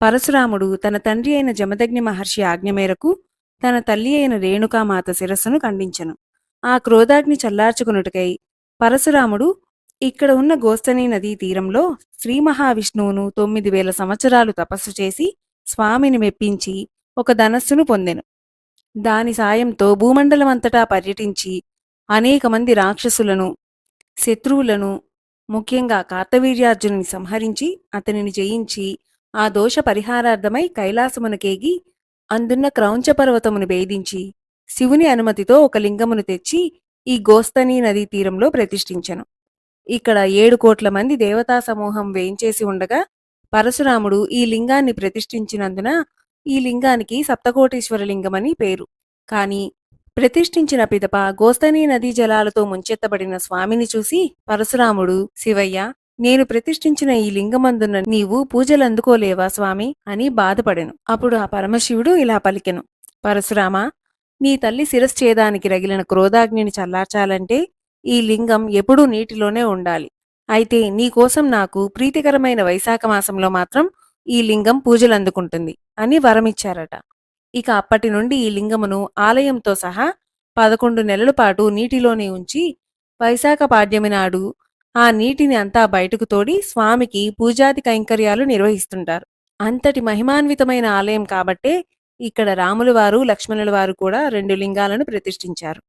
పరశురాముడు తన తండ్రి అయిన జమదగ్ని మహర్షి ఆజ్ఞ మేరకు తన తల్లి అయిన రేణుకామాత శిరస్సును ఖండించెను. ఆ క్రోధాగ్ని చల్లార్చుకునుటకై పరశురాముడు ఇక్కడ ఉన్న గోస్తని నదీ తీరంలో శ్రీ మహావిష్ణువును 9,000 సంవత్సరాలు తపస్సు చేసి స్వామిని మెప్పించి ఒక ధనస్సును పొందెను. దాని సాయంతో భూమండలమంతటా పర్యటించి అనేక మంది రాక్షసులను, శత్రువులను, ముఖ్యంగా కార్తవీర్యార్జునుని సంహరించి అతనిని జయించి ఆ దోష పరిహారార్థమై కైలాసమునకేగి అందున్న క్రౌంచ పర్వతమును భేదించి శివుని అనుమతితో ఒక లింగమును తెచ్చి ఈ గోస్తనీ నదీ తీరంలో ప్రతిష్ఠించెను. ఇక్కడ 7 కోట్ల మంది దేవతా సమూహం వేంచేసి ఉండగా పరశురాముడు ఈ లింగాన్ని ప్రతిష్ఠించినందున ఈ లింగానికి సప్తకోటీశ్వర లింగమని పేరు. కాని ప్రతిష్ఠించిన పిదప గోస్తనీ నదీ జలాలతో ముంచెత్తబడిన స్వామిని చూసి పరశురాముడు, శివయ్య, నేను ప్రతిష్ఠించిన ఈ లింగమందున్న నీవు పూజలందుకోలేవా స్వామి అని బాధపడెను. అప్పుడు ఆ పరమశివుడు ఇలా పలికెను: పరశురామా, నీ తల్లి శిరశ్ఛేదానికి రగిలిన క్రోధాగ్నిని చల్లార్చాలంటే ఈ లింగం ఎప్పుడూ నీటిలోనే ఉండాలి. అయితే నీకోసం నాకు ప్రీతికరమైన వైశాఖ మాసంలో మాత్రం ఈ లింగం పూజలందుకుంటుంది అని వరమిచ్చారట. ఇక అప్పటి నుండి ఈ లింగమును ఆలయంతో సహా 11 నెలల పాటు నీటిలోనే ఉంచి వైశాఖ పాడ్యమి నాడు ఆ నీటిని అంతా బయటకు తోడి స్వామికి పూజాది కైంకర్యాలు నిర్వహిస్తుంటారు. అంతటి మహిమాన్వితమైన ఆలయం కాబట్టే ఇక్కడ రాముల వారు, లక్ష్మణుల వారు కూడా 2 లింగాలను ప్రతిష్ఠించారు.